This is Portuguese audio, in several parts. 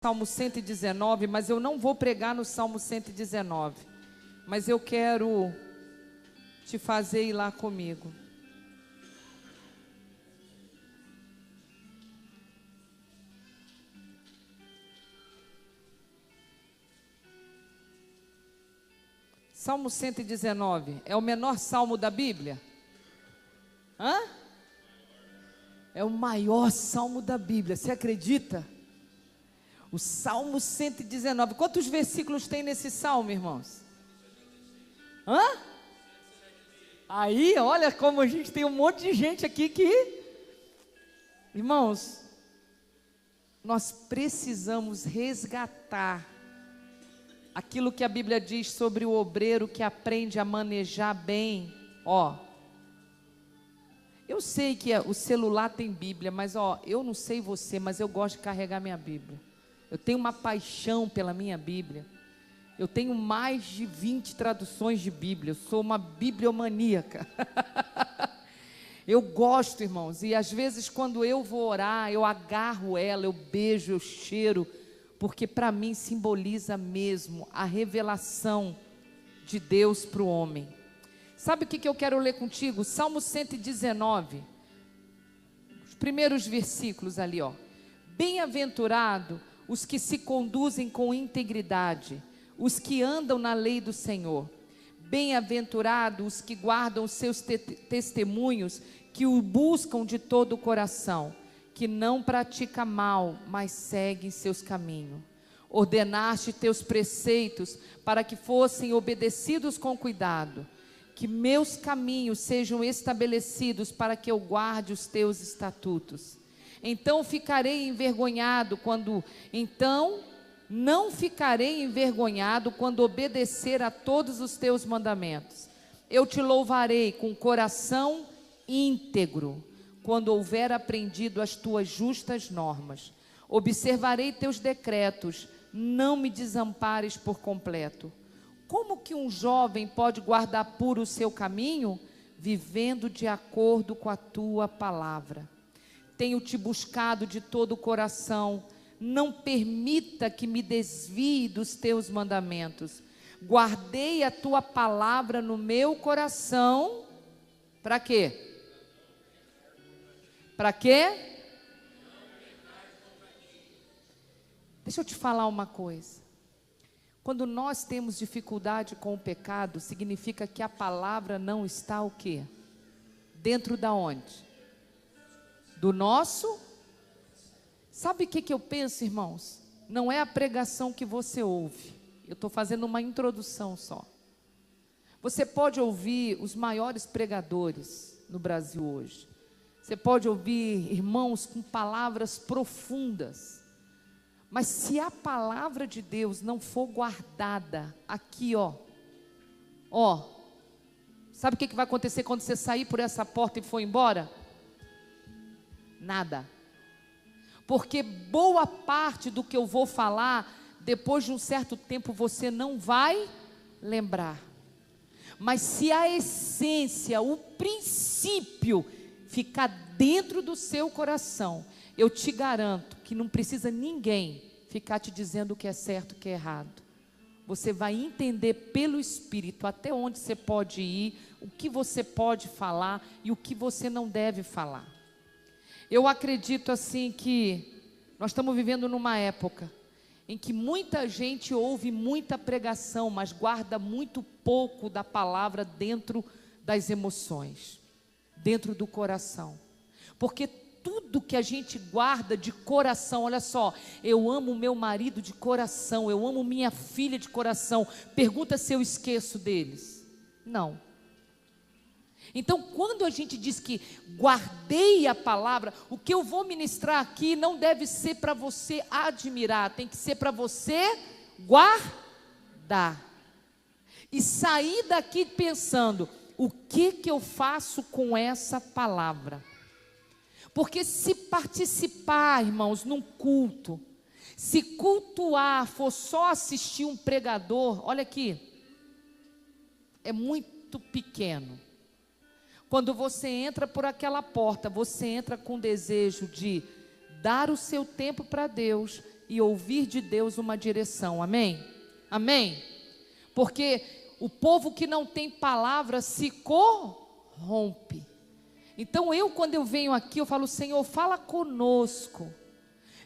Salmo 119, mas eu não vou pregar no Salmo 119. Mas eu quero te fazer ir lá comigo. Salmo 119 é o menor salmo da Bíblia? Hã? É o maior salmo da Bíblia, você acredita? O Salmo 119, quantos versículos tem nesse salmo, irmãos? Hã? Aí, olha como a gente tem um monte de gente aqui que... Irmãos, nós precisamos resgatar aquilo que a Bíblia diz sobre o obreiro que aprende a manejar bem. Ó, eu sei que o celular tem Bíblia, mas ó, eu não sei você, mas eu gosto de carregar minha Bíblia. Eu tenho uma paixão pela minha Bíblia. Eu tenho mais de 20 traduções de Bíblia. Eu sou uma bibliomaníaca. Eu gosto, irmãos, e às vezes quando eu vou orar, eu agarro ela, eu beijo, eu cheiro, porque para mim simboliza mesmo a revelação de Deus para o homem. Sabe o que eu quero ler contigo? Salmo 119, os primeiros versículos ali, ó. Bem-aventurado os que se conduzem com integridade, os que andam na lei do Senhor. Bem-aventurados os que guardam os seus testemunhos, que o buscam de todo o coração, que não pratica mal, mas segue seus caminhos. Ordenaste teus preceitos para que fossem obedecidos com cuidado. Que meus caminhos sejam estabelecidos para que eu guarde os teus estatutos. Então não ficarei envergonhado quando obedecer a todos os teus mandamentos. Eu te louvarei com coração íntegro, quando houver aprendido as tuas justas normas. Observarei teus decretos, não me desampares por completo. Como que um jovem pode guardar puro o seu caminho? Vivendo de acordo com a tua palavra. Tenho te buscado de todo o coração, não permita que me desvie dos teus mandamentos. Guardei a tua palavra no meu coração. Para quê? Para quê? Deixa eu te falar uma coisa. Quando nós temos dificuldade com o pecado, significa que a palavra não está o quê? Dentro da onde? Do nosso? Sabe o que eu penso, irmãos? Não é a pregação que você ouve. Eu estou fazendo uma introdução só. Você pode ouvir os maiores pregadores no Brasil hoje. Você pode ouvir irmãos com palavras profundas. Mas se a palavra de Deus não for guardada aqui, ó, sabe o que vai acontecer quando você sair por essa porta e for embora? Nada. Porque boa parte do que eu vou falar, depois de um certo tempo você não vai lembrar. Mas se a essência, o princípio ficar dentro do seu coração, eu te garanto que não precisa ninguém ficar te dizendo o que é certo e o que é errado. Você vai entender pelo Espírito até onde você pode ir, o que você pode falar e o que você não deve falar. Eu acredito assim que nós estamos vivendo numa época em que muita gente ouve muita pregação, mas guarda muito pouco da palavra dentro das emoções, dentro do coração. Porque tudo que a gente guarda de coração, olha só, eu amo meu marido de coração, eu amo minha filha de coração, pergunta se eu esqueço deles. Não. Então, quando a gente diz que guardei a palavra, o que eu vou ministrar aqui não deve ser para você admirar, tem que ser para você guardar. E sair daqui pensando, o que eu faço com essa palavra? Porque se participar, irmãos, num culto, se cultuar for só assistir um pregador, olha aqui, é muito pequeno. Quando você entra por aquela porta, você entra com desejo de dar o seu tempo para Deus, e ouvir de Deus uma direção. Amém? Amém? Porque o povo que não tem palavra se corrompe. Então quando eu venho aqui, eu falo: Senhor, fala conosco,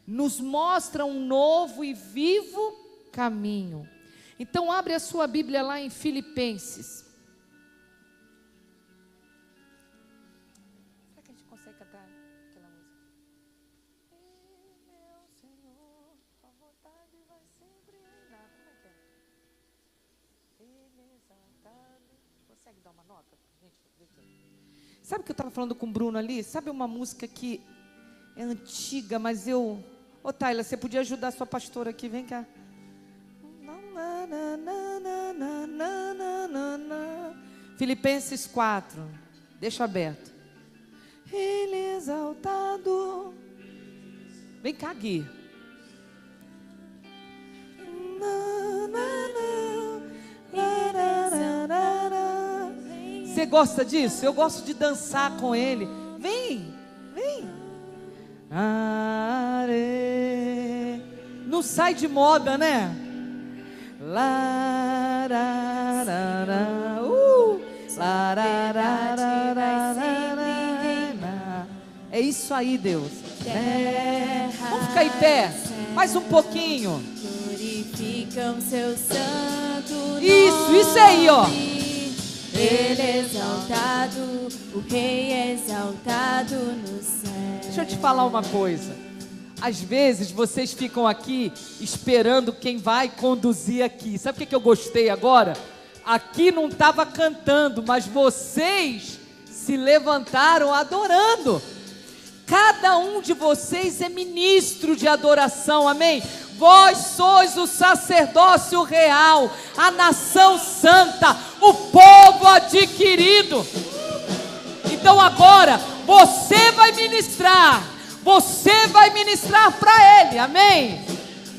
nos mostra um novo e vivo caminho. Então abre a sua Bíblia lá em Filipenses. Será que a gente consegue cantar aquela música? Meu Senhor, a vontade vai sempre reinar. Como é que é? Ele exaltado. Consegue dar uma nota? Gente, vê aqui. Sabe o que eu estava falando com o Bruno ali? Sabe uma música que é antiga, mas eu... Ô, Taila, você podia ajudar a sua pastora aqui? Vem cá. Filipenses 4. Deixa aberto. Ele é exaltado. Vem cá, Gui. Você gosta disso? Eu gosto de dançar com ele. Vem, vem. Não sai de moda, né? É isso aí, Deus. Vamos ficar em pé. Mais um pouquinho. Glorificam seu santo nome. Isso aí, ó. Ele é exaltado, o Rei é exaltado no céu. Deixa eu te falar uma coisa. Às vezes vocês ficam aqui esperando quem vai conduzir aqui. Sabe o que eu gostei agora? Aqui não estava cantando, mas vocês se levantaram adorando. Cada um de vocês é ministro de adoração, amém? Vós sois o sacerdócio real, a nação santa, o povo adquirido. Então agora, você vai ministrar para Ele, amém?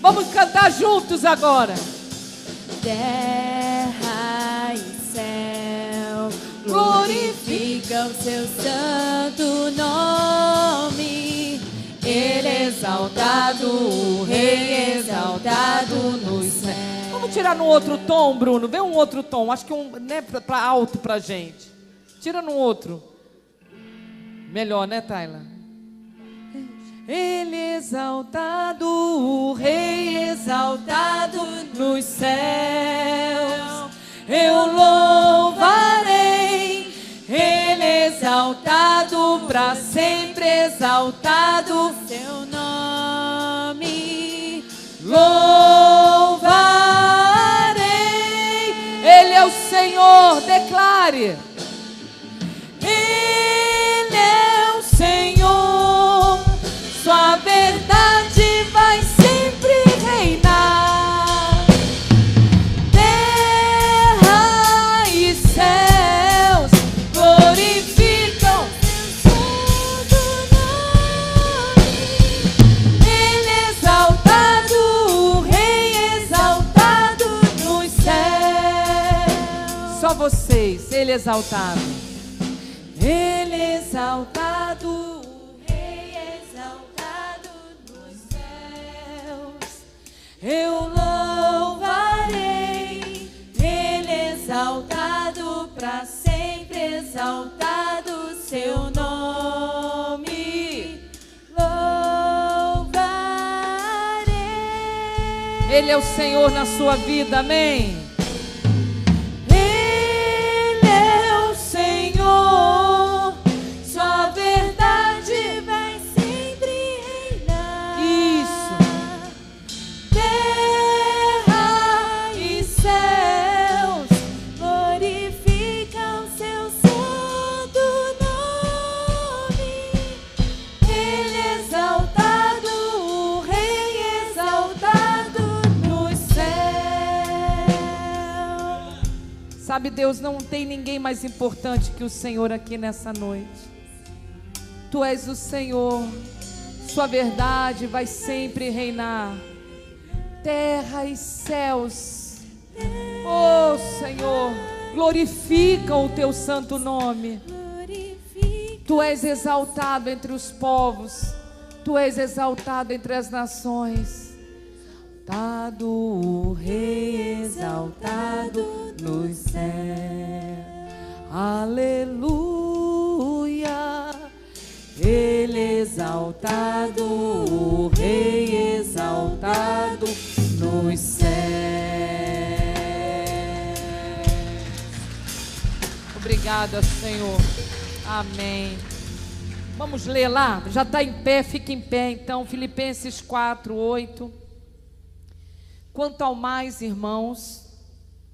Vamos cantar juntos agora. Terra e céu glorificam seu santo nome. Ele é exaltado, o Rei é exaltado nos céus. Vamos tirar no outro tom, Bruno. Vê um outro tom. Acho que né, para alto pra gente. Tira no outro. Melhor, né, Taila? Ele é exaltado, o Rei exaltado nos céus. Eu louvarei. Ele é exaltado, para sempre exaltado Seu nome louvarei. Ele é o Senhor, declare. Ele é o Senhor, sua verdade vai sempre reinar. Terra e céus glorificam seu santo nome. Ele é exaltado, o Rei exaltado nos céus. Só vocês, Ele é exaltado. Ele é exaltado, o Rei exaltado nos céus. Eu louvarei. Ele é exaltado, para sempre exaltado seu nome. Louvarei. Ele é o Senhor na sua vida, amém? Ele é o Senhor, sua verdade vai sempre reinar. Isso. Terra e céus glorificam seu santo nome. Ele é exaltado, o Rei exaltado nos céus. Sabe, Deus, não tem ninguém mais importante que o Senhor aqui nessa noite. Tu és o Senhor, sua verdade vai sempre reinar. Terra e céus, oh Senhor, glorificam o teu santo nome. Tu és exaltado entre os povos, tu és exaltado entre as nações. o Rei exaltado nos céus. Aleluia. Ele exaltado, o Rei exaltado nos céus. Obrigada, Senhor. Amém. Vamos ler lá? Já está em pé, fica em pé então. Filipenses 4:8. Quanto ao mais, irmãos,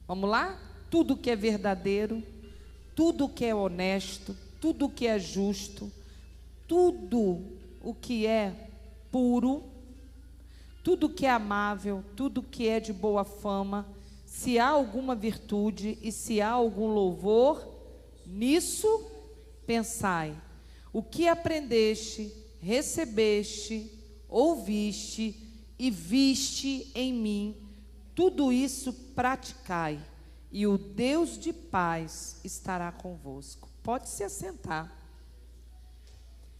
vamos lá? Tudo que é verdadeiro, tudo que é honesto, tudo que é justo, tudo o que é puro, tudo que é amável, tudo que é de boa fama, se há alguma virtude e se há algum louvor, nisso pensai. O que aprendeste, recebeste, ouviste e viste em mim, tudo isso praticai, e o Deus de paz estará convosco. Pode se assentar.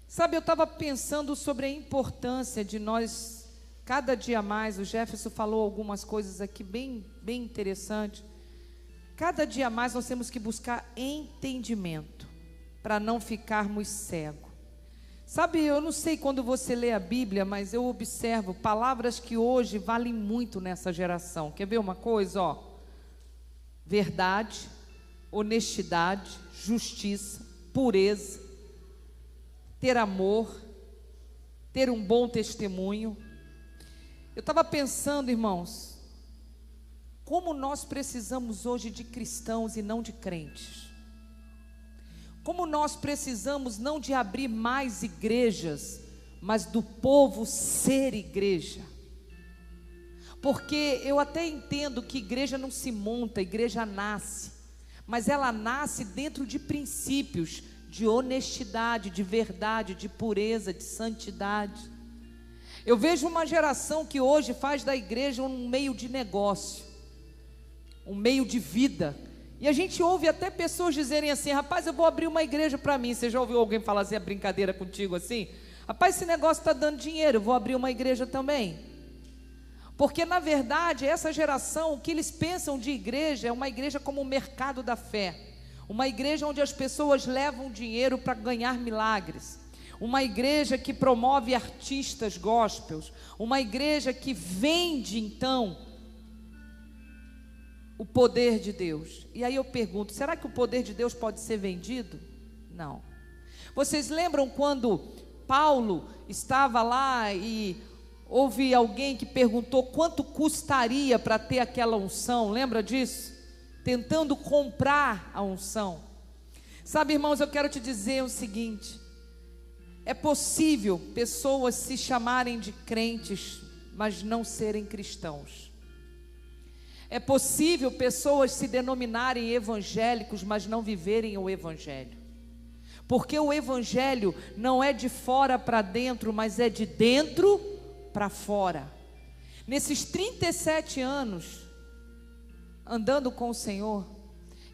Sabe, eu estava pensando sobre a importância de nós, cada dia mais, o Jefferson falou algumas coisas aqui bem interessantes. Cada dia mais nós temos que buscar entendimento, para não ficarmos cegos. Sabe, eu não sei quando você lê a Bíblia, mas eu observo palavras que hoje valem muito nessa geração. Quer ver uma coisa, ó? Verdade, honestidade, justiça, pureza, ter amor, ter um bom testemunho. Eu estava pensando, irmãos, como nós precisamos hoje de cristãos e não de crentes. Como nós precisamos não de abrir mais igrejas, mas do povo ser igreja. Porque eu até entendo que igreja não se monta, igreja nasce. Mas ela nasce dentro de princípios de honestidade, de verdade, de pureza, de santidade. Eu vejo uma geração que hoje faz da igreja um meio de negócio, um meio de vida. E a gente ouve até pessoas dizerem assim: rapaz, eu vou abrir uma igreja para mim. Você já ouviu alguém falar assim, a brincadeira contigo assim? Rapaz, esse negócio está dando dinheiro, eu vou abrir uma igreja também. Porque na verdade essa geração, o que eles pensam de igreja é uma igreja como o mercado da fé. Uma igreja onde as pessoas levam dinheiro para ganhar milagres. Uma igreja que promove artistas gospels. Uma igreja que vende então o poder de Deus. E aí eu pergunto, será que o poder de Deus pode ser vendido? Não. Vocês lembram quando Paulo estava lá e houve alguém que perguntou quanto custaria para ter aquela unção? Lembra disso? Tentando comprar a unção. Sabe, irmãos, eu quero te dizer o seguinte: é possível pessoas se chamarem de crentes, mas não serem cristãos. É possível pessoas se denominarem evangélicos, mas não viverem o evangelho. Porque o evangelho não é de fora para dentro, mas é de dentro para fora. Nesses 37 anos andando com o Senhor,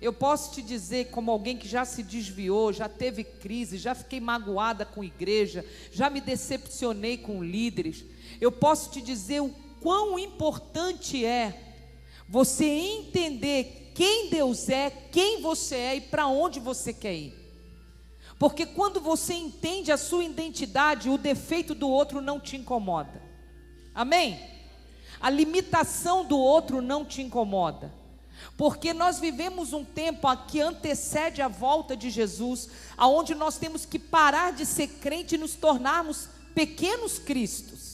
eu posso te dizer, como alguém que já se desviou, já teve crise, já fiquei magoada com igreja, já me decepcionei com líderes, eu posso te dizer o quão importante é você entender quem Deus é, quem você é e para onde você quer ir. Porque quando você entende a sua identidade, o defeito do outro não te incomoda. Amém? A limitação do outro não te incomoda. Porque nós vivemos um tempo que antecede a volta de Jesus, aonde nós temos que parar de ser crente e nos tornarmos pequenos cristos.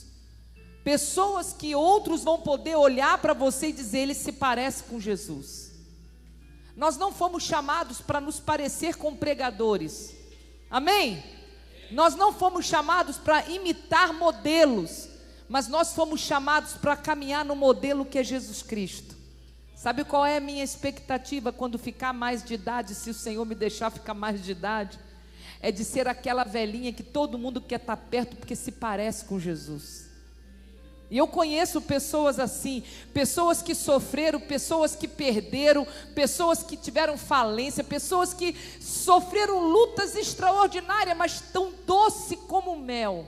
Pessoas que outros vão poder olhar para você e dizer: ele se parece com Jesus. Nós não fomos chamados para nos parecer com pregadores. Amém? Nós não fomos chamados para imitar modelos, mas nós fomos chamados para caminhar no modelo que é Jesus Cristo. Sabe qual é a minha expectativa quando ficar mais de idade, se o Senhor me deixar ficar mais de idade? É de ser aquela velhinha que todo mundo quer estar perto porque se parece com Jesus. E eu conheço pessoas assim, pessoas que sofreram, pessoas que perderam, pessoas que tiveram falência, pessoas que sofreram lutas extraordinárias, mas tão doce como mel.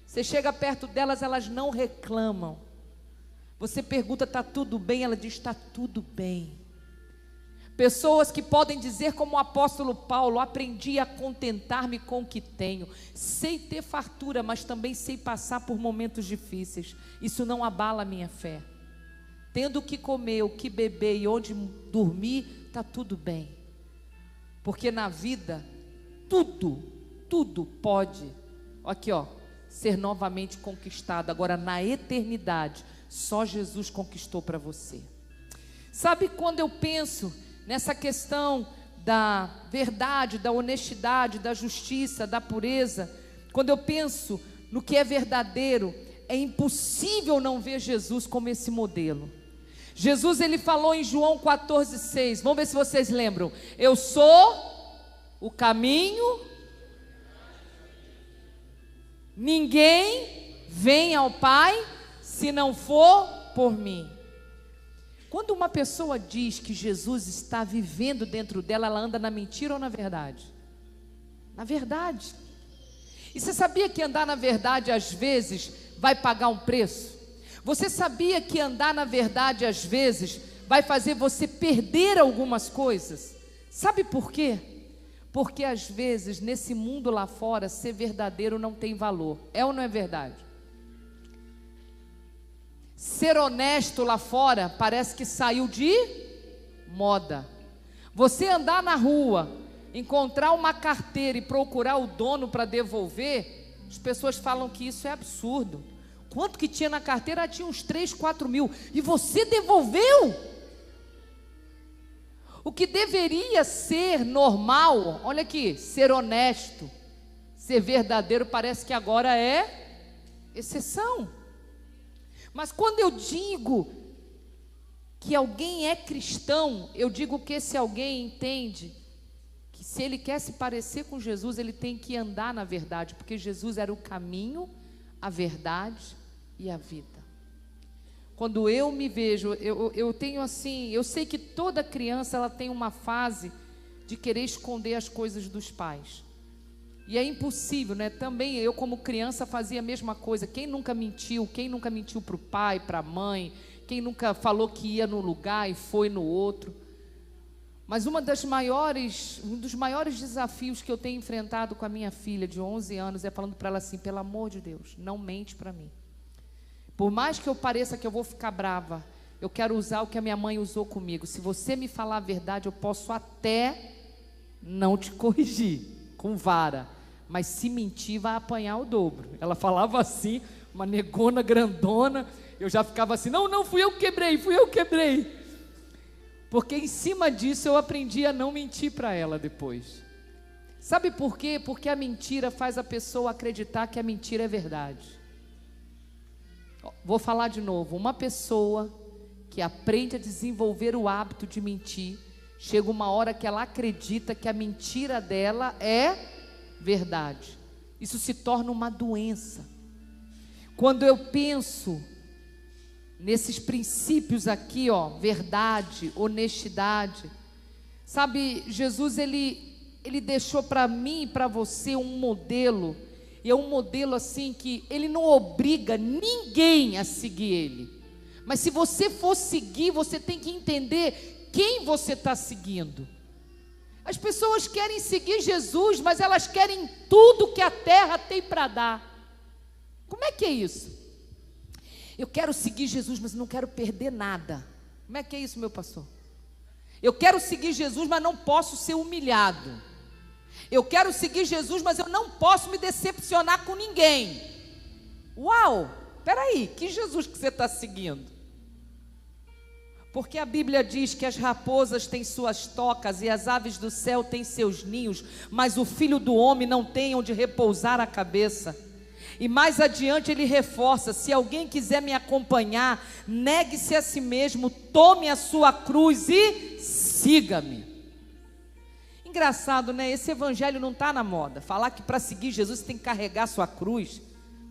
Você chega perto delas, elas não reclamam. Você pergunta, está tudo bem? Ela diz, está tudo bem. Pessoas que podem dizer como o apóstolo Paulo, aprendi a contentar-me com o que tenho. Sei ter fartura, mas também sei passar por momentos difíceis. Isso não abala a minha fé. Tendo o que comer, o que beber e onde dormir, está tudo bem. Porque na vida, tudo pode, aqui ó, ser novamente conquistado. Agora na eternidade, só Jesus conquistou para você. Sabe, quando eu penso nessa questão da verdade, da honestidade, da justiça, da pureza, quando eu penso no que é verdadeiro, é impossível não ver Jesus como esse modelo. Jesus, ele falou em João 14,6, vamos ver se vocês lembram: eu sou o caminho, ninguém vem ao Pai se não for por mim. Quando uma pessoa diz que Jesus está vivendo dentro dela, ela anda na mentira ou na verdade? Na verdade. E você sabia que andar na verdade às vezes vai pagar um preço? Você sabia que andar na verdade às vezes vai fazer você perder algumas coisas? Sabe por quê? Porque às vezes nesse mundo lá fora ser verdadeiro não tem valor. É ou não é verdade? Ser honesto lá fora parece que saiu de moda. Você andar na rua, encontrar uma carteira e procurar o dono para devolver, as pessoas falam que isso é absurdo. Quanto que tinha na carteira? Tinha uns 3, 4 mil. E você devolveu? O que deveria ser normal, olha aqui, ser honesto, ser verdadeiro, parece que agora é exceção. Mas quando eu digo que alguém é cristão, eu digo que esse alguém entende que se ele quer se parecer com Jesus, ele tem que andar na verdade, porque Jesus era o caminho, a verdade e a vida. Quando eu me vejo, eu tenho assim, eu sei que toda criança ela tem uma fase de querer esconder as coisas dos pais. E é impossível, né? Também eu como criança fazia a mesma coisa. Quem nunca mentiu? Quem nunca mentiu para o pai, para a mãe? Quem nunca falou que ia num lugar e foi no outro? Mas um dos maiores desafios que eu tenho enfrentado com a minha filha de 11 anos é falando para ela assim: pelo amor de Deus, não mente para mim. Por mais que eu pareça que eu vou ficar brava, eu quero usar o que a minha mãe usou comigo. Se você me falar a verdade, eu posso até não te corrigir com vara, mas se mentir vai apanhar o dobro. Ela falava assim, uma negona grandona, eu já ficava assim, não, fui eu que quebrei. Porque em cima disso eu aprendi a não mentir para ela depois. Sabe por quê? Porque a mentira faz a pessoa acreditar que a mentira é verdade. Vou falar de novo, uma pessoa que aprende a desenvolver o hábito de mentir, chega uma hora que ela acredita que a mentira dela é verdade. Isso se torna uma doença. Quando eu penso nesses princípios aqui, ó, verdade, honestidade, sabe, Jesus ele deixou para mim e para você um modelo, e é um modelo assim que ele não obriga ninguém a seguir ele, mas se você for seguir, você tem que entender quem você está seguindo. As pessoas querem seguir Jesus, mas elas querem tudo que a terra tem para dar. Como é que é isso? Eu quero seguir Jesus, mas não quero perder nada. Como é que é isso, meu pastor? Eu quero seguir Jesus, mas não posso ser humilhado. Eu quero seguir Jesus, mas eu não posso me decepcionar com ninguém. Uau, peraí, que Jesus que você está seguindo? Porque a Bíblia diz que as raposas têm suas tocas e as aves do céu têm seus ninhos, mas o Filho do Homem não tem onde repousar a cabeça. E mais adiante ele reforça: se alguém quiser me acompanhar, negue-se a si mesmo, tome a sua cruz e siga-me. Engraçado, né? Esse evangelho não está na moda. Falar que para seguir Jesus você tem que carregar sua cruz.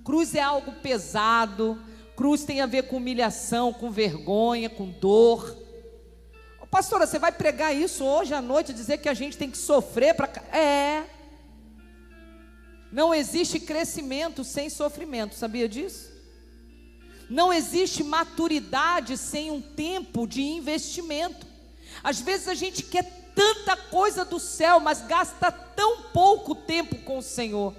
Cruz é algo pesado. Cruz tem a ver com humilhação, com vergonha, com dor. Ô, pastora, você vai pregar isso hoje à noite, dizer que a gente tem que sofrer para... Não existe crescimento sem sofrimento, sabia disso? Não existe maturidade sem um tempo de investimento. Às vezes a gente quer tanta coisa do céu, mas gasta tão pouco tempo com o Senhor.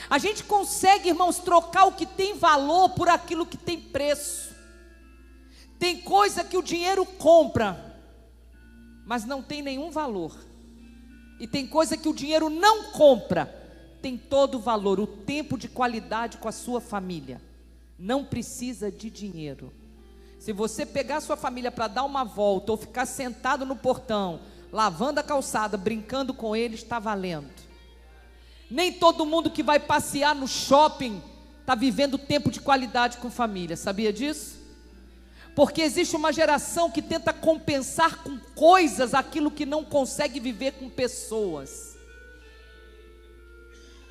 A gente consegue, irmãos, trocar o que tem valor por aquilo que tem preço. Tem coisa que o dinheiro compra, mas não tem nenhum valor. E tem coisa que o dinheiro não compra, tem todo o valor. O tempo de qualidade com a sua família não precisa de dinheiro. Se você pegar a sua família para dar uma volta, ou ficar sentado no portão, lavando a calçada, brincando com eles, está valendo. Nem todo mundo que vai passear no shopping está vivendo tempo de qualidade com família, sabia disso? Porque existe uma geração que tenta compensar com coisas aquilo que não consegue viver com pessoas.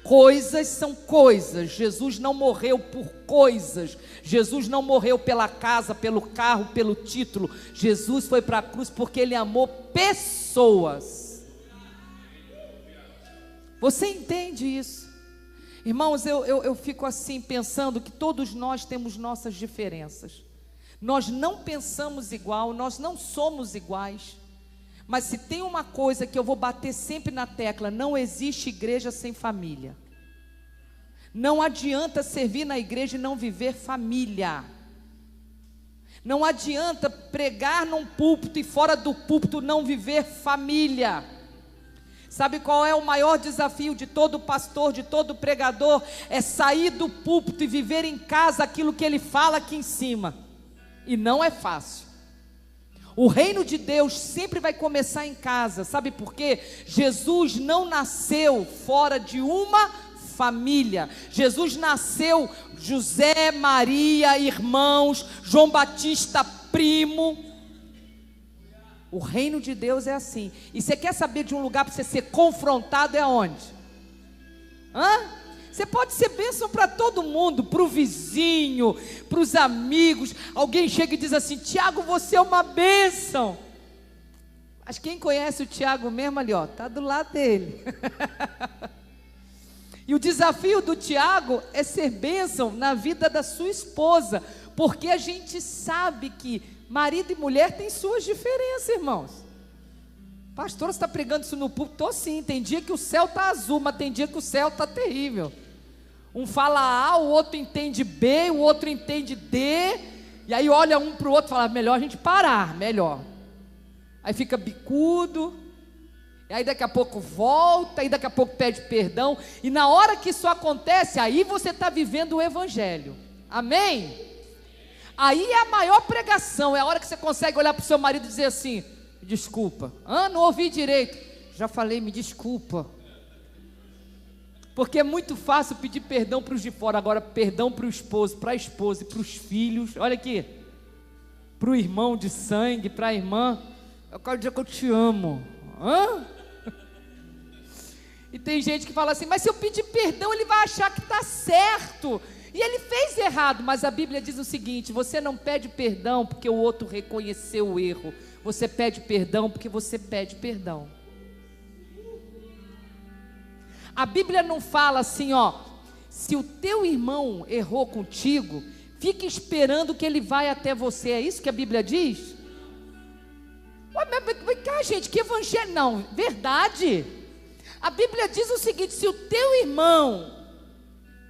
Coisas são coisas. Jesus não morreu por coisas. Jesus não morreu pela casa, pelo carro, pelo título. Jesus foi para a cruz porque Ele amou pessoas. Você entende isso? Irmãos, eu fico assim pensando que todos nós temos nossas diferenças. Nós não pensamos igual, nós não somos iguais. Mas se tem uma coisa que eu vou bater sempre na tecla: não existe igreja sem família. Não adianta servir na igreja e não viver família. Não adianta pregar num púlpito e fora do púlpito não viver família. Sabe qual é o maior desafio de todo pastor, de todo pregador? É sair do púlpito e viver em casa aquilo que ele fala aqui em cima. E não é fácil. O reino de Deus sempre vai começar em casa. Sabe por quê? Jesus não nasceu fora de uma família. Jesus nasceu José, Maria, irmãos, João Batista, primo. O reino de Deus é assim. E você quer saber de um lugar para você ser confrontado? É onde? Você pode ser bênção para todo mundo, para o vizinho, para os amigos. Alguém chega e diz assim: Tiago, você é uma bênção. Mas quem conhece o Tiago mesmo ali, ó, está do lado dele. E o desafio do Tiago é ser bênção na vida da sua esposa, porque a gente sabe que marido e mulher têm suas diferenças, irmãos. Pastor, você está pregando isso no púlpito? Estou sim. Tem dia que o céu está azul, mas tem dia que o céu está terrível. Um fala A, o outro entende B, o outro entende D, e aí olha um para o outro e fala: melhor a gente parar, melhor. Aí fica bicudo, e aí daqui a pouco volta, aí daqui a pouco pede perdão, e na hora que isso acontece, aí você está vivendo o evangelho. Amém? Aí é a maior pregação, é a hora que você consegue olhar para o seu marido e dizer assim: desculpa, não ouvi direito. Já falei, me desculpa. Porque é muito fácil pedir perdão para os de fora. Agora, perdão para o esposo, para a esposa e para os filhos. Olha aqui, para o irmão de sangue, para a irmã: eu quero dizer que eu te amo. E tem gente que fala assim: mas se eu pedir perdão, ele vai achar que está certo. E ele fez errado. Mas a Bíblia diz o seguinte: você não pede perdão porque o outro reconheceu o erro. Você pede perdão porque você pede perdão. A Bíblia não fala assim, ó: se o teu irmão errou contigo, fique esperando que ele vai até você. É isso que a Bíblia diz? Mas cá, gente, que evangelho? Não, verdade. A Bíblia diz o seguinte: se o teu irmão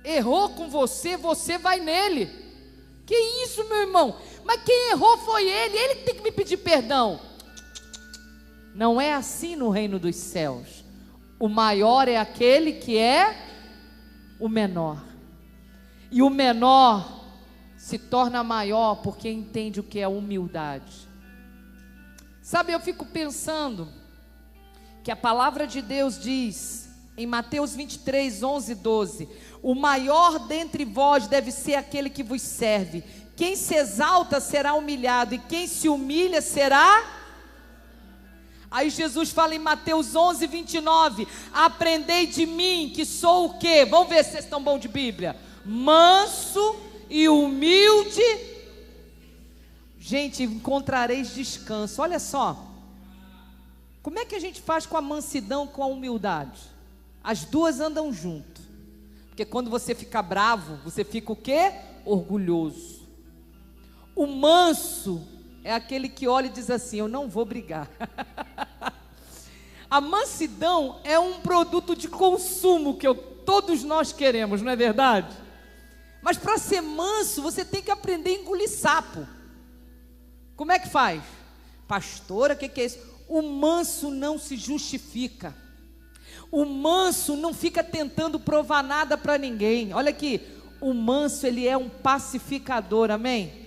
errou com você, você vai nele. Que isso, meu irmão? Mas quem errou foi ele que tem que me pedir perdão. Não é assim no reino dos céus. O maior é aquele que é o menor. E o menor se torna maior porque entende o que é humildade. Sabe, eu fico pensando que a palavra de Deus diz em Mateus 23, 11 e 12: o maior dentre vós deve ser aquele que vos serve. Quem se exalta será humilhado, e quem se humilha será... Aí Jesus fala em Mateus 11, 29: aprendei de mim, que sou o quê? Vamos ver se vocês estão bons de Bíblia. Manso e humilde. Gente, encontrareis descanso. Olha só, como é que a gente faz com a mansidão, com a humildade? As duas andam junto. Porque quando você fica bravo, você fica o quê? Orgulhoso. O manso é aquele que olha e diz assim: eu não vou brigar. A mansidão é um produto de consumo que todos nós queremos, não é verdade? Mas para ser manso, você tem que aprender a engolir sapo. Como é que faz? Pastora, o que é isso? O manso não se justifica. O manso não fica tentando provar nada para ninguém. Olha aqui, o manso, ele é um pacificador, amém?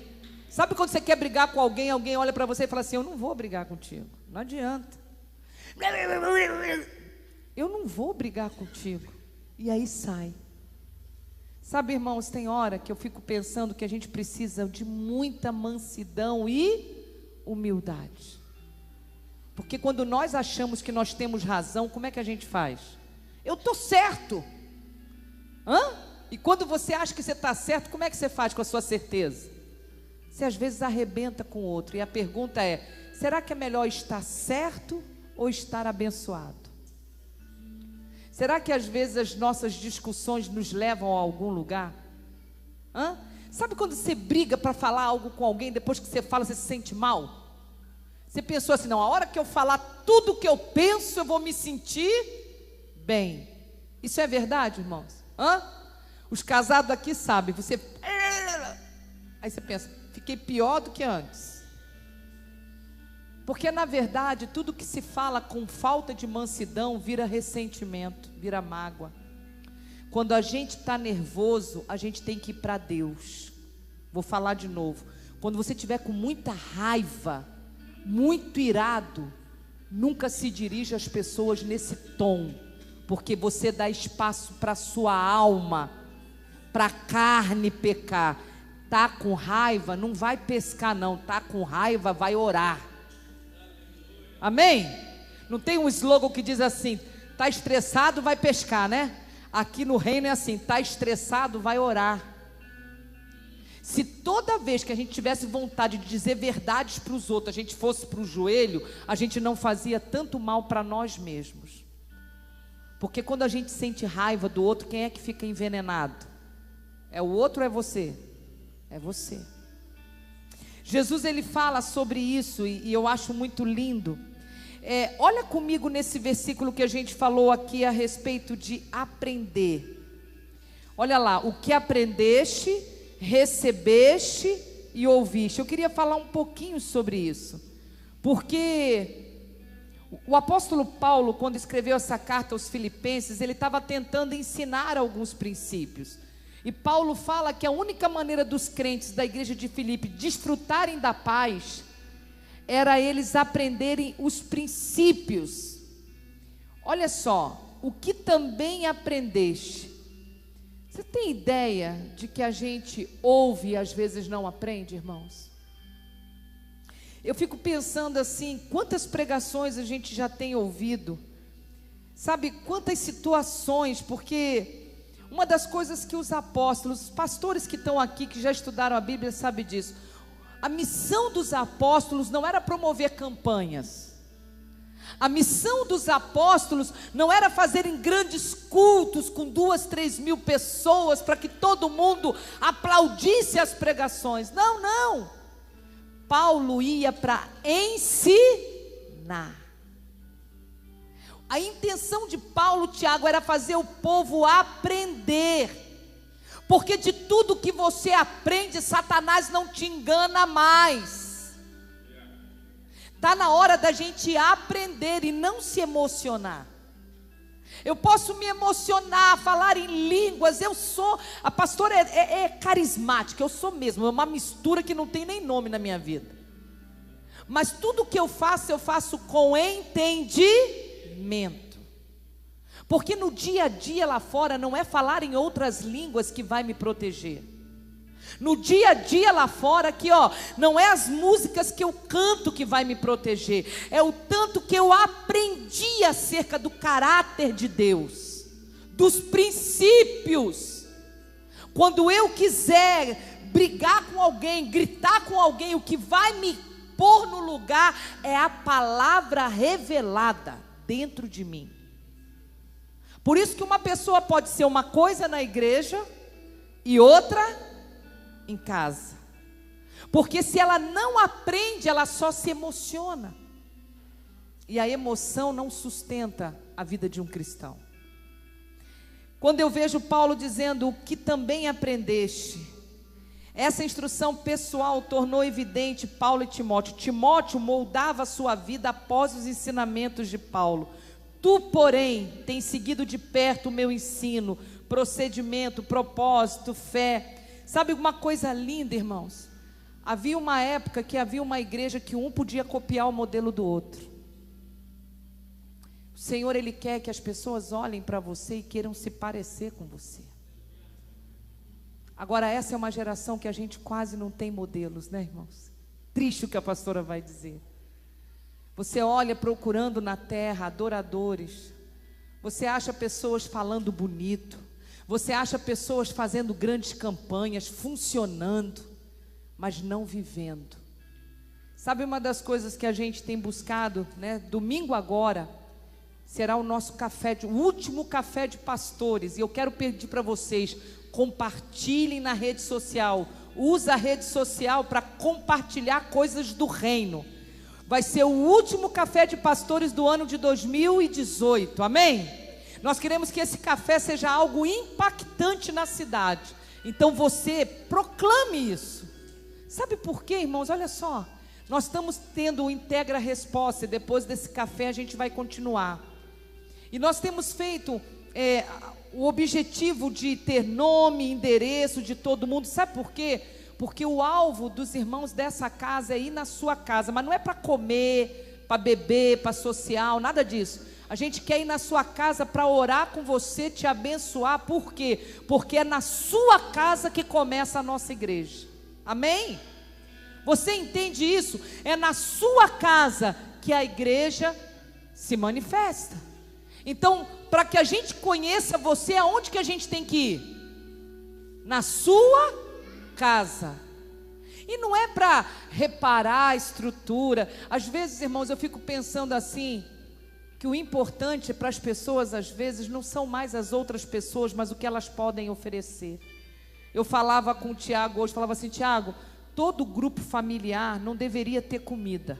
Sabe quando você quer brigar com alguém, alguém olha para você e fala assim: eu não vou brigar contigo, não adianta. Eu não vou brigar contigo. E aí sai. Sabe, irmãos, tem hora que eu fico pensando que a gente precisa de muita mansidão e humildade. Porque quando nós achamos que nós temos razão, como é que a gente faz? Eu estou certo. E quando você acha que você está certo, como é que você faz com a sua certeza? Você às vezes arrebenta com o outro. E a pergunta é: será que é melhor estar certo ou estar abençoado? Será que às vezes as nossas discussões nos levam a algum lugar? Sabe quando você briga para falar algo com alguém, depois que você fala, você se sente mal? Você pensou assim: não, a hora que eu falar tudo o que eu penso, eu vou me sentir bem. Isso é verdade, irmãos? Os casados aqui sabem, você... Aí você pensa: fiquei pior do que antes. Porque na verdade, tudo que se fala com falta de mansidão vira ressentimento, vira mágoa. Quando a gente está nervoso, a gente tem que ir para Deus. Vou falar de novo. Quando você estiver com muita raiva, muito irado, nunca se dirija às pessoas nesse tom, porque você dá espaço para a sua alma, para a carne pecar. Tá com raiva, não vai pescar não. Tá com raiva, vai orar. Amém? Não tem um slogan que diz assim: tá estressado, vai pescar, né? Aqui no reino é assim: tá estressado, vai orar. Se toda vez que a gente tivesse vontade de dizer verdades para os outros, a gente fosse para o joelho, a gente não fazia tanto mal para nós mesmos. Porque quando a gente sente raiva do outro, quem é que fica envenenado? É o outro ou é você? É você. Jesus, ele fala sobre isso e eu acho muito lindo. Olha comigo nesse versículo que a gente falou aqui a respeito de aprender. Olha lá: o que aprendeste, recebeste e ouviste. Eu queria falar um pouquinho sobre isso, porque o apóstolo Paulo, quando escreveu essa carta aos Filipenses, ele estava tentando ensinar alguns princípios. E Paulo fala que a única maneira dos crentes da igreja de Filipe desfrutarem da paz era eles aprenderem os princípios. Olha só: o que também aprendeste. Você tem ideia de que a gente ouve e às vezes não aprende, irmãos? Eu fico pensando assim: quantas pregações a gente já tem ouvido, sabe, quantas situações, porque uma das coisas que os apóstolos, os pastores que estão aqui, que já estudaram a Bíblia, sabem disso. A missão dos apóstolos não era promover campanhas. A missão dos apóstolos não era fazerem grandes cultos com 2, 3 mil pessoas para que todo mundo aplaudisse as pregações. Não, não. Paulo ia para ensinar. A intenção de Paulo, Tiago, era fazer o povo aprender. Porque de tudo que você aprende, Satanás não te engana mais. Está na hora da gente aprender e não se emocionar. Eu posso me emocionar, falar em línguas. A pastora é carismática, eu sou mesmo. É uma mistura que não tem nem nome na minha vida. Mas tudo que eu faço com entendimento. Porque no dia a dia lá fora não é falar em outras línguas que vai me proteger. No dia a dia lá fora aqui, não é as músicas que eu canto que vai me proteger. É o tanto que eu aprendi acerca do caráter de Deus, dos princípios. Quando eu quiser brigar com alguém, gritar com alguém, o que vai me pôr no lugar é a palavra revelada dentro de mim. Por isso que uma pessoa pode ser uma coisa na igreja e outra em casa. Porque se ela não aprende, ela só se emociona. E a emoção não sustenta a vida de um cristão. Quando eu vejo Paulo dizendo o que também aprendeste, essa instrução pessoal tornou evidente Paulo e Timóteo. Timóteo moldava a sua vida após os ensinamentos de Paulo. Tu, porém, tens seguido de perto o meu ensino, procedimento, propósito, fé. Sabe uma coisa linda, irmãos? Havia uma época que havia uma igreja que um podia copiar o modelo do outro. O Senhor, Ele quer que as pessoas olhem para você e queiram se parecer com você. Agora, essa é uma geração que a gente quase não tem modelos, né, irmãos? Triste o que a pastora vai dizer. Você olha procurando na terra adoradores. Você acha pessoas falando bonito. Você acha pessoas fazendo grandes campanhas, funcionando, mas não vivendo. Sabe uma das coisas que a gente tem buscado, né? Domingo agora será o nosso o último café de pastores. E eu quero pedir para vocês, compartilhem na rede social. Usa a rede social para compartilhar coisas do reino. Vai ser o último café de pastores do ano de 2018, amém? Nós queremos que esse café seja algo impactante na cidade. Então você proclame isso. Sabe por quê, irmãos? Olha só, nós estamos tendo o Integra Resposta, e depois desse café a gente vai continuar. E nós temos feito o objetivo de ter nome, endereço de todo mundo. Sabe por quê? Porque o alvo dos irmãos dessa casa é ir na sua casa, mas não é para comer, para beber, para social, nada disso. A gente quer ir na sua casa para orar com você, te abençoar. Por quê? Porque é na sua casa que começa a nossa igreja. Amém? Você entende isso? É na sua casa que a igreja se manifesta. Então, para que a gente conheça você, aonde que a gente tem que ir? Na sua casa. E não é para reparar a estrutura. Às vezes, irmãos, eu fico pensando assim, que o importante para as pessoas, às vezes, não são mais as outras pessoas, mas o que elas podem oferecer. Eu falava com o Tiago hoje, falava assim: Tiago, todo grupo familiar não deveria ter comida.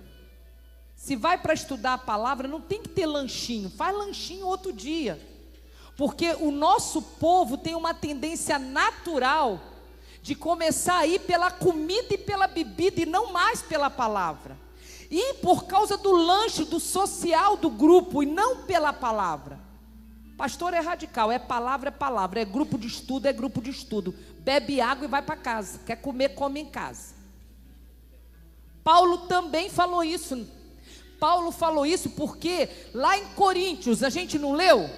Se vai para estudar a palavra, não tem que ter lanchinho, faz lanchinho outro dia. Porque o nosso povo tem uma tendência natural de começar a ir pela comida e pela bebida e não mais pela palavra. E por causa do lanche, do social do grupo e não pela palavra. Pastor é radical, é palavra, é grupo de estudo, é grupo de estudo. Bebe água e vai para casa, quer comer, come em casa. Paulo também falou isso. Paulo falou isso porque lá em Coríntios, a gente não leu?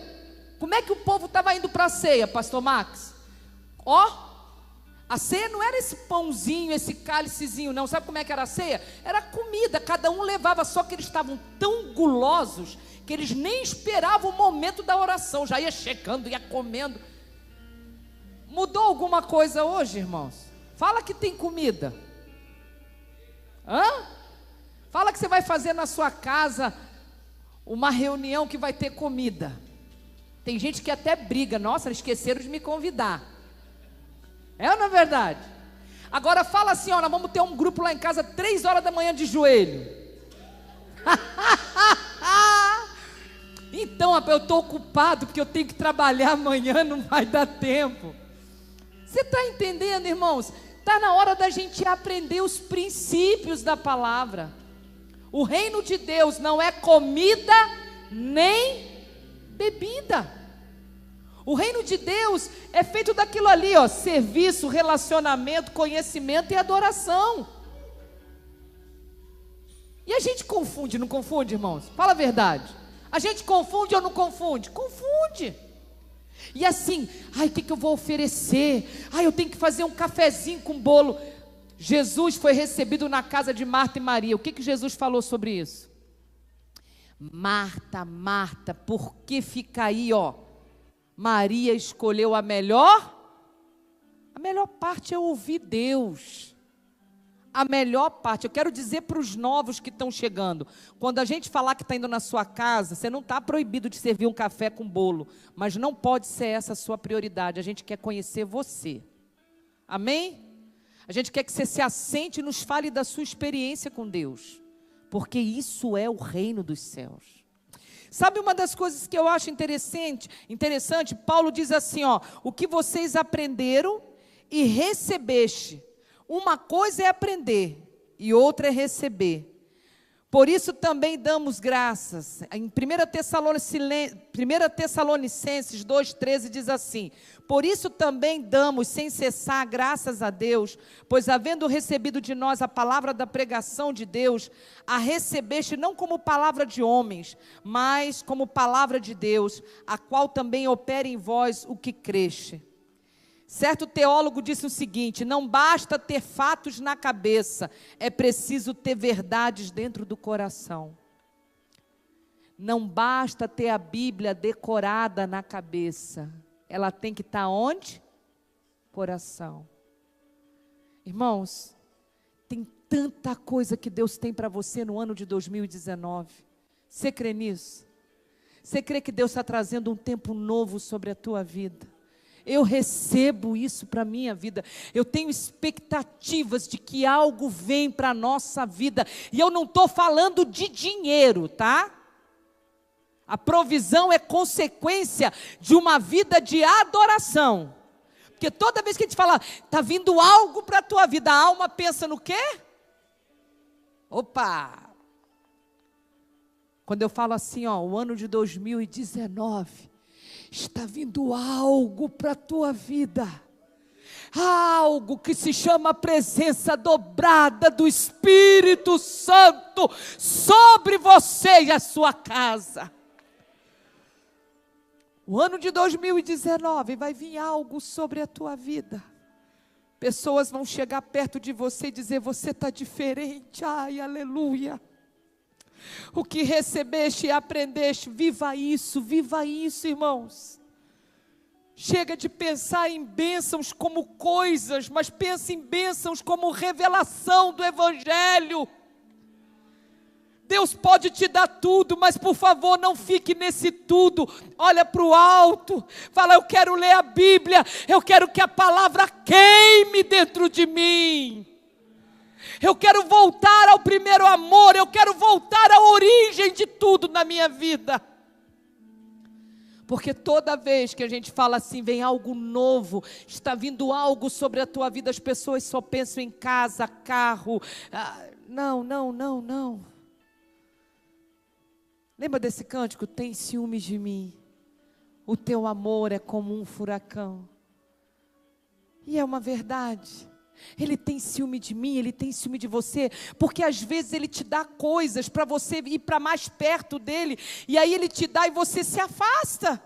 Como é que o povo estava indo para a ceia, pastor Max? A ceia não era esse pãozinho, esse cálicezinho, não. Sabe como é que era a ceia? Era comida, cada um levava, só que eles estavam tão gulosos que eles nem esperavam o momento da oração, já ia chegando, ia comendo. Mudou alguma coisa hoje, irmãos? Fala que tem comida. Fala que você vai fazer na sua casa uma reunião que vai ter comida. Tem gente que até briga, nossa, esqueceram de me convidar. É ou não é verdade? Agora fala assim, nós vamos ter um grupo lá em casa 3 horas da manhã de joelho. Então, eu estou ocupado porque eu tenho que trabalhar amanhã, não vai dar tempo. Você está entendendo, irmãos? Está na hora da gente aprender os princípios da palavra. O reino de Deus não é comida nem bebida. O reino de Deus é feito daquilo ali, serviço, relacionamento, conhecimento e adoração. E a gente confunde, não confunde, irmãos? Fala a verdade. A gente confunde ou não confunde? Confunde. E assim, o que eu vou oferecer? Eu tenho que fazer um cafezinho com bolo. Jesus foi recebido na casa de Marta e Maria. O que Jesus falou sobre isso? Marta, Marta, por que fica aí, Maria escolheu a melhor parte é ouvir Deus. A melhor parte, eu quero dizer para os novos que estão chegando, quando a gente falar que está indo na sua casa, você não está proibido de servir um café com bolo, mas não pode ser essa a sua prioridade, a gente quer conhecer você, amém? A gente quer que você se assente e nos fale da sua experiência com Deus, porque isso é o reino dos céus. Sabe uma das coisas que eu acho interessante, Paulo diz assim, ó, o que vocês aprenderam e recebeste. Uma coisa é aprender e outra é receber. Por isso também damos graças. Em 1 Tessalonicenses 2,13 diz assim: por isso também damos sem cessar graças a Deus, pois havendo recebido de nós a palavra da pregação de Deus, a recebeste não como palavra de homens, mas como palavra de Deus, a qual também opera em vós o que creste. Certo teólogo disse o seguinte: não basta ter fatos na cabeça, é preciso ter verdades dentro do coração. Não basta ter a Bíblia decorada na cabeça, ela tem que estar onde? Coração. Irmãos, tem tanta coisa que Deus tem para você no ano de 2019. Você crê nisso? Você crê que Deus está trazendo um tempo novo sobre a tua vida? Eu recebo isso para a minha vida. Eu tenho expectativas de que algo vem para a nossa vida. E eu não estou falando de dinheiro, tá? A provisão é consequência de uma vida de adoração. Porque toda vez que a gente fala, está vindo algo para a tua vida, a alma pensa no quê? Opa! Quando eu falo assim, ó, o ano de 2019... está vindo algo para a tua vida, algo que se chama presença dobrada do Espírito Santo sobre você e a sua casa. O ano de 2019 vai vir algo sobre a tua vida. Pessoas vão chegar perto de você e dizer, você está diferente, ai, aleluia. O que recebeste e aprendeste, viva isso, irmãos. Chega de pensar em bênçãos como coisas, mas pense em bênçãos como revelação do Evangelho. Deus pode te dar tudo, mas por favor não fique nesse tudo. Olha para o alto, fala, eu quero ler a Bíblia, eu quero que a palavra queime dentro de mim. Eu quero voltar ao primeiro amor, eu quero voltar à origem de tudo na minha vida. Porque toda vez que a gente fala assim, vem algo novo, está vindo algo sobre a tua vida, as pessoas só pensam em casa, carro. Não. Lembra desse cântico? Tem ciúmes de mim, o teu amor é como um furacão. E é uma verdade. Ele tem ciúme de mim, Ele tem ciúme de você, porque às vezes Ele te dá coisas para você ir para mais perto dEle, e aí Ele te dá e você se afasta.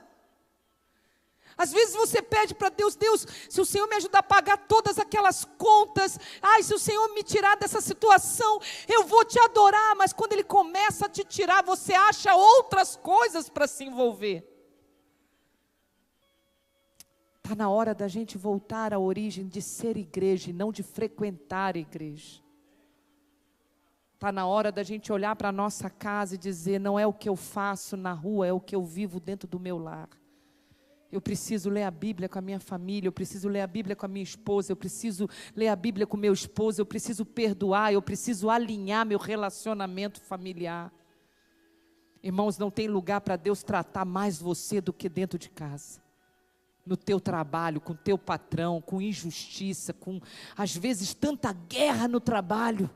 Às vezes você pede para Deus, Deus, se o Senhor me ajudar a pagar todas aquelas contas, se o Senhor me tirar dessa situação, eu vou te adorar, mas quando Ele começa a te tirar, você acha outras coisas para se envolver. Está na hora da gente voltar à origem de ser igreja e não de frequentar a igreja. Está na hora da gente olhar para a nossa casa e dizer, não é o que eu faço na rua, é o que eu vivo dentro do meu lar. Eu preciso ler a Bíblia com a minha família, eu preciso ler a Bíblia com a minha esposa, eu preciso ler a Bíblia com meu esposo, eu preciso perdoar, eu preciso alinhar meu relacionamento familiar. Irmãos, não tem lugar para Deus tratar mais você do que dentro de casa. No teu trabalho, com o teu patrão, com injustiça, com às vezes tanta guerra no trabalho.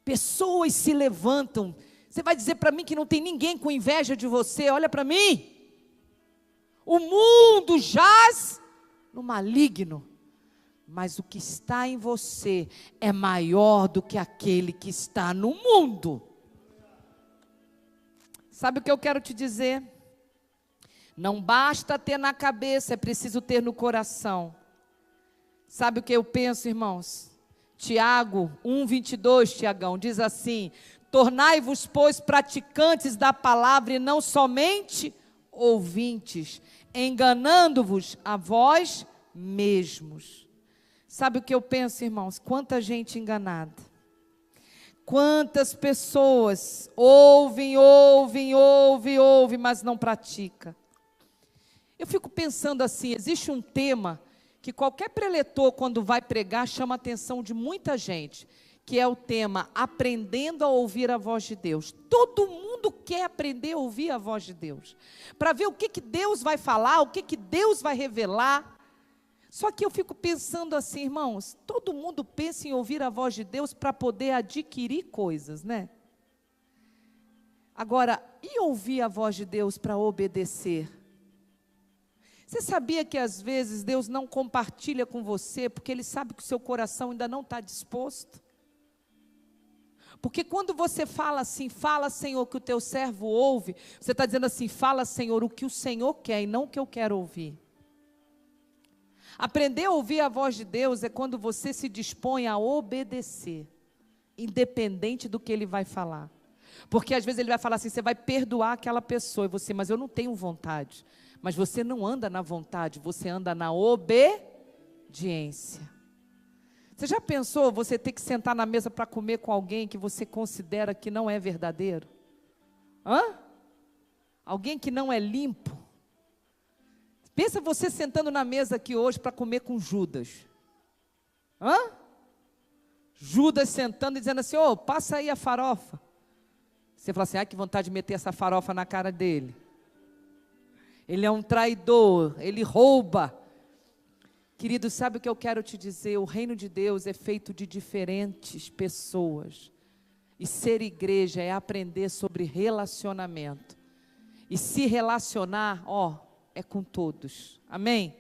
Pessoas se levantam. Você vai dizer para mim que não tem ninguém com inveja de você? Olha para mim. O mundo jaz no maligno, mas o que está em você é maior do que aquele que está no mundo. Sabe o que eu quero te dizer? Não basta ter na cabeça, é preciso ter no coração. Sabe o que eu penso, irmãos? Tiago 1:22, Tiagão, diz assim: tornai-vos, pois, praticantes da palavra e não somente ouvintes, enganando-vos a vós mesmos. Sabe o que eu penso, irmãos? Quanta gente enganada. Quantas pessoas ouvem, mas não pratica. Eu fico pensando assim, existe um tema que qualquer preletor, quando vai pregar, chama a atenção de muita gente, que é o tema aprendendo a ouvir a voz de Deus. Todo mundo quer aprender a ouvir a voz de Deus, para ver o que Deus vai falar, o que Deus vai revelar. Só que eu fico pensando assim, irmãos, todo mundo pensa em ouvir a voz de Deus para poder adquirir coisas, né? Agora, e ouvir a voz de Deus para obedecer? Você sabia que às vezes Deus não compartilha com você, porque Ele sabe que o seu coração ainda não está disposto? Porque quando você fala assim, fala Senhor que o teu servo ouve, você está dizendo assim, fala Senhor o que o Senhor quer e não o que eu quero ouvir. Aprender a ouvir a voz de Deus é quando você se dispõe a obedecer, independente do que Ele vai falar. Porque às vezes Ele vai falar assim, você vai perdoar aquela pessoa, e você, mas eu não tenho vontade. Mas você não anda na vontade, você anda na obediência. Você já pensou você ter que sentar na mesa para comer com alguém que você considera que não é verdadeiro? Alguém que não é limpo? Pensa você sentando na mesa aqui hoje para comer com Judas. Judas sentando e dizendo assim, passa aí a farofa. Você fala assim, que vontade de meter essa farofa na cara dele. Ele é um traidor, ele rouba. Querido, sabe o que eu quero te dizer? O reino de Deus é feito de diferentes pessoas. E ser igreja é aprender sobre relacionamento. E se relacionar, é com todos. Amém?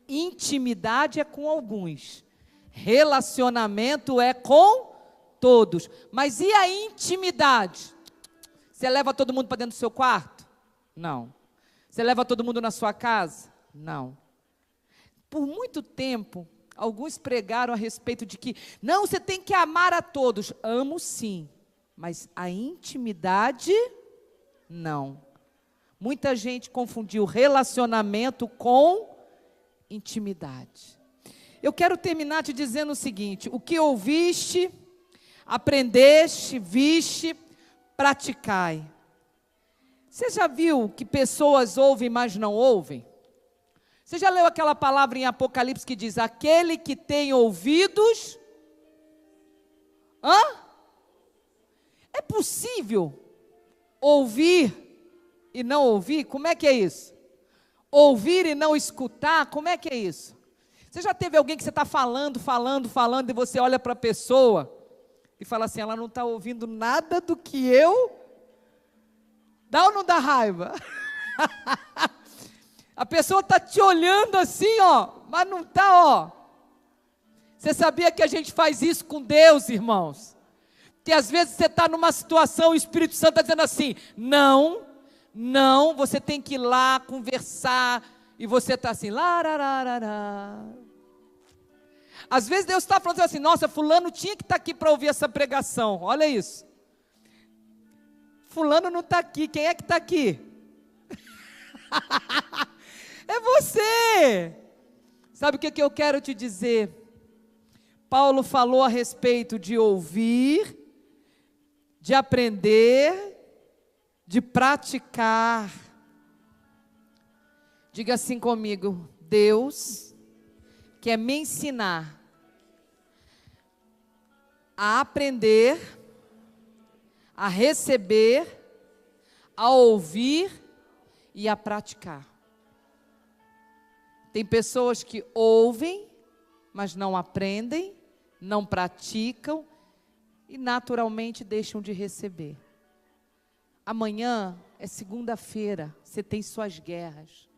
Intimidade é com alguns. Relacionamento é com todos. Mas e a intimidade? Você leva todo mundo para dentro do seu quarto? Não. Você leva todo mundo na sua casa? Não. Por muito tempo, alguns pregaram a respeito de que, não, você tem que amar a todos. Amo sim, mas a intimidade, não. Muita gente confundiu relacionamento com intimidade. Eu quero terminar te dizendo o seguinte, o que ouviste, aprendeste, viste, praticai. Você já viu que pessoas ouvem, mas não ouvem? Você já leu aquela palavra em Apocalipse que diz, aquele que tem ouvidos? É possível ouvir e não ouvir? Como é que é isso? Ouvir e não escutar? Como é que é isso? Você já teve alguém que você está falando, e você olha para a pessoa e fala assim, ela não está ouvindo nada do que eu... Dá ou não dá raiva? A pessoa está te olhando assim, mas não está, Você sabia que a gente faz isso com Deus, irmãos? Que às vezes você está numa situação, o Espírito Santo está dizendo assim, não, você tem que ir lá conversar, e você está assim, larararará. Às vezes Deus está falando assim, nossa, fulano tinha que estar aqui para ouvir essa pregação, olha isso. Fulano não está aqui, quem é que está aqui? É você. Sabe o que eu quero te dizer? Paulo falou a respeito de ouvir, de aprender, de praticar. Diga assim comigo, Deus quer me ensinar a aprender, a receber, a ouvir e a praticar. Tem pessoas que ouvem, mas não aprendem, não praticam e naturalmente deixam de receber. Amanhã é segunda-feira, você tem suas guerras.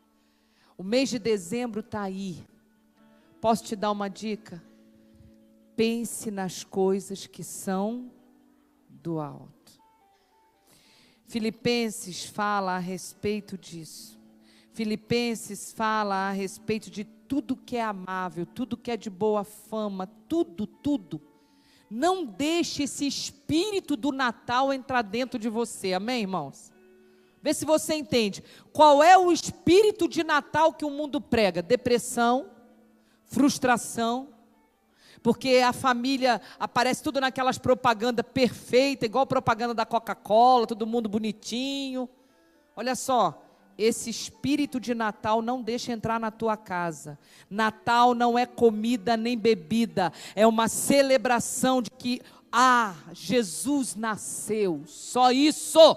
O mês de dezembro está aí. Posso te dar uma dica? Pense nas coisas que são do alto. Filipenses fala a respeito disso. Filipenses fala a respeito de tudo que é amável, tudo que é de boa fama, tudo. Não deixe esse espírito do Natal entrar dentro de você, amém, irmãos? Vê se você entende. Qual é o espírito de Natal que o mundo prega? Depressão, frustração, porque a família aparece tudo naquelas propagandas perfeitas, igual propaganda da Coca-Cola, todo mundo bonitinho. Olha só, esse espírito de Natal não deixa entrar na tua casa. Natal não é comida nem bebida, é uma celebração de que, Jesus nasceu, só isso.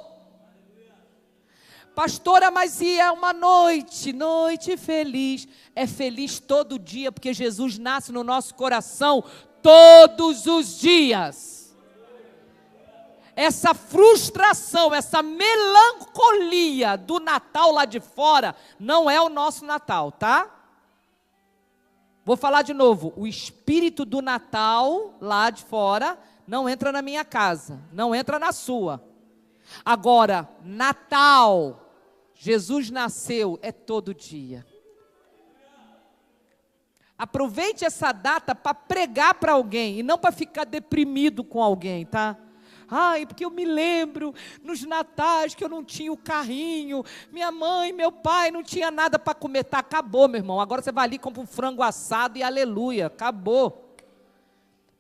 Pastora, mas e é uma noite feliz. É feliz todo dia, porque Jesus nasce no nosso coração todos os dias. Essa frustração, essa melancolia do Natal lá de fora, não é o nosso Natal, tá? Vou falar de novo, o espírito do Natal lá de fora não entra na minha casa, não entra na sua. Agora, Natal, Jesus nasceu, é todo dia. Aproveite essa data para pregar para alguém e não para ficar deprimido com alguém, tá? Porque eu me lembro nos natais que eu não tinha o carrinho, minha mãe, meu pai não tinha nada para comer. Tá, acabou, meu irmão. Agora você vai ali e compra um frango assado e aleluia, acabou.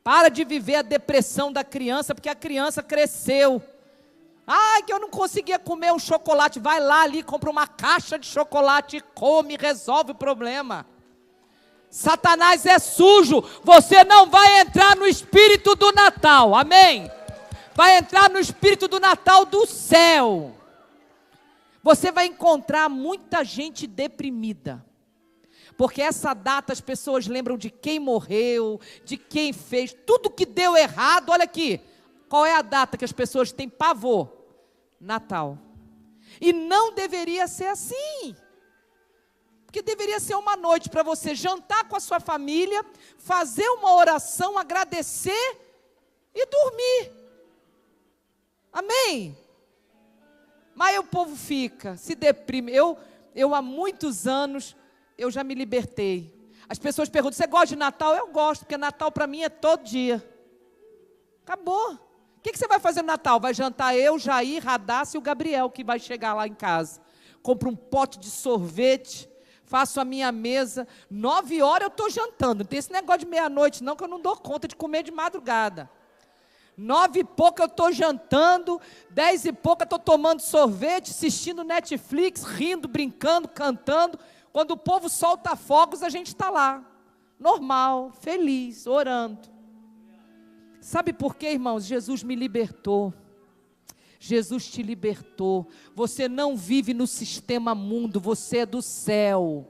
Para de viver a depressão da criança, porque a criança cresceu. Que eu não conseguia comer um chocolate. Vai lá ali, compra uma caixa de chocolate e come, resolve o problema. Satanás é sujo, você não vai entrar no espírito do Natal, amém? Vai entrar no espírito do Natal do céu. Você vai encontrar muita gente deprimida, porque essa data as pessoas lembram de quem morreu, de quem fez, tudo que deu errado. Olha aqui, qual é a data que as pessoas têm pavor? Natal. E não deveria ser assim. Porque deveria ser uma noite para você jantar com a sua família, fazer uma oração, agradecer e dormir. Amém? Mas o povo fica, se deprime. Eu há muitos anos, eu já me libertei. As pessoas perguntam, você gosta de Natal? Eu gosto, porque Natal para mim é todo dia. Acabou. O que você vai fazer no Natal? Vai jantar eu, Jair, Radassa e o Gabriel, que vai chegar lá em casa. Compro um pote de sorvete, faço a minha mesa. 9 horas eu estou jantando. Não tem esse negócio de meia-noite não, que eu não dou conta de comer de madrugada. 9 e pouco eu estou jantando, 10 e pouco eu estou tomando sorvete, assistindo Netflix, rindo, brincando, cantando. Quando o povo solta fogos, a gente está lá, normal, feliz, orando. Sabe por quê, irmãos? Jesus me libertou. Jesus te libertou. Você não vive no sistema mundo, você é do céu.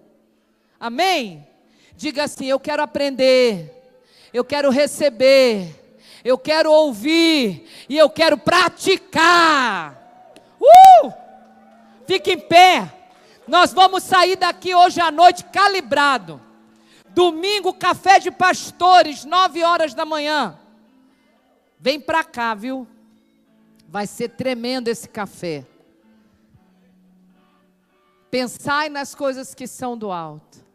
Amém? Diga assim, eu quero aprender, eu quero receber, eu quero ouvir e eu quero praticar. Fique em pé. Nós vamos sair daqui hoje à noite calibrado. Domingo, café de pastores, 9 horas da manhã. Vem para cá, viu? Vai ser tremendo esse café. Pensai nas coisas que são do alto.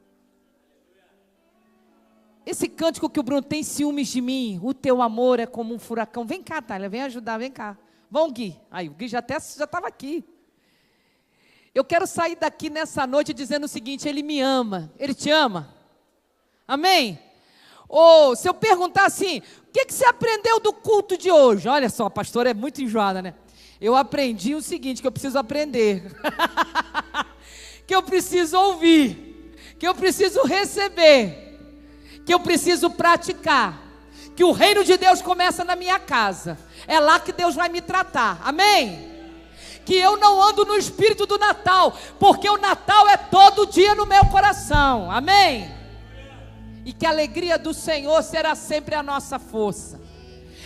Esse cântico que o Bruno tem ciúmes de mim, o teu amor é como um furacão. Vem cá, Thalia, vem ajudar, vem cá. Vamos, Gui. Aí, o Gui já estava aqui. Eu quero sair daqui nessa noite dizendo o seguinte, ele me ama. Ele te ama? Amém? Ou se eu perguntar assim, o que você aprendeu do culto de hoje? Olha só, a pastora é muito enjoada, né? Eu aprendi o seguinte, que eu preciso aprender. Que eu preciso ouvir. Que eu preciso receber. Que eu preciso praticar. Que o reino de Deus começa na minha casa. É lá que Deus vai me tratar. Amém? Que eu não ando no espírito do Natal, porque o Natal é todo dia no meu coração. Amém? E que a alegria do Senhor será sempre a nossa força.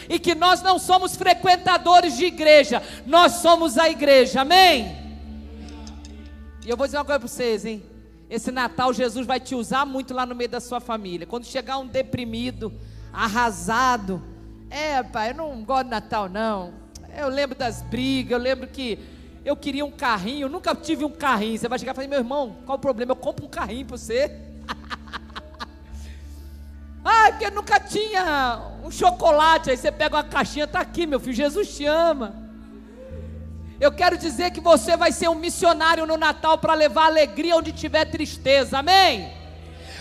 E que nós não somos frequentadores de igreja, nós somos a igreja, amém? E eu vou dizer uma coisa para vocês, hein? Esse Natal Jesus vai te usar muito lá no meio da sua família. Quando chegar um deprimido, arrasado, pai, eu não gosto de Natal não. Eu lembro das brigas, eu lembro que eu queria um carrinho, eu nunca tive um carrinho. Você vai chegar e falar, meu irmão, qual o problema? Eu compro um carrinho para você. Porque eu nunca tinha um chocolate. Aí você pega uma caixinha, está aqui, meu filho, Jesus te ama. Eu quero dizer que você vai ser um missionário no Natal para levar alegria onde tiver tristeza, amém?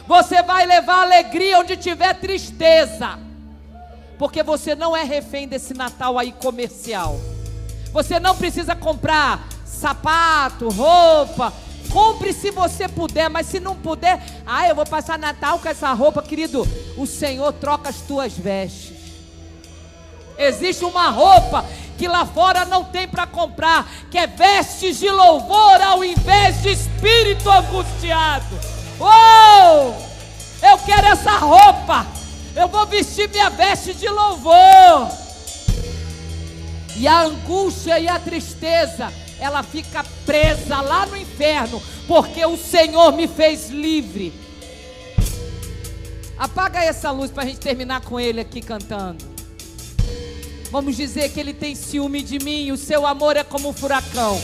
Você vai levar alegria onde tiver tristeza, porque você não é refém desse Natal aí comercial. Você não precisa comprar sapato, roupa, Compre se você puder, mas se não puder, eu vou passar Natal com essa roupa, querido. O Senhor troca as tuas vestes. Existe uma roupa que lá fora não tem para comprar, que é vestes de louvor ao invés de espírito angustiado. Eu quero essa roupa. Eu vou vestir minha veste de louvor. E a angústia e a tristeza, ela fica presa lá no inferno, porque o Senhor me fez livre. Apaga essa luz para a gente terminar com ele aqui cantando. Vamos dizer que ele tem ciúme de mim, o seu amor é como um furacão.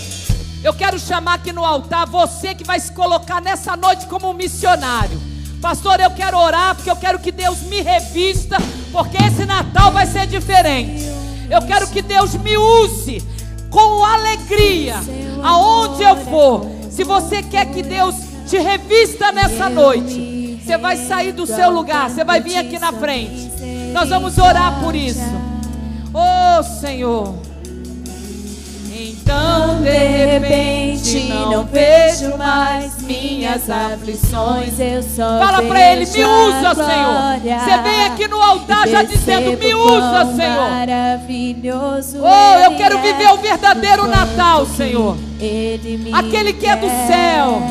Eu quero chamar aqui no altar você que vai se colocar nessa noite como um missionário. Pastor, eu quero orar porque eu quero que Deus me revista, porque esse Natal vai ser diferente. Eu quero que Deus me use com alegria aonde eu for. Se você quer que Deus te revista nessa noite, você vai sair do seu lugar, você vai vir aqui na frente. Nós vamos orar por isso. Senhor. Então de repente não vejo mais minhas aflições. Eu só fala para ele, me usa, Senhor. Você vem aqui no altar já dizendo, me usa, Senhor. Maravilhoso. Eu quero viver o verdadeiro Natal, Senhor. Aquele que é do céu.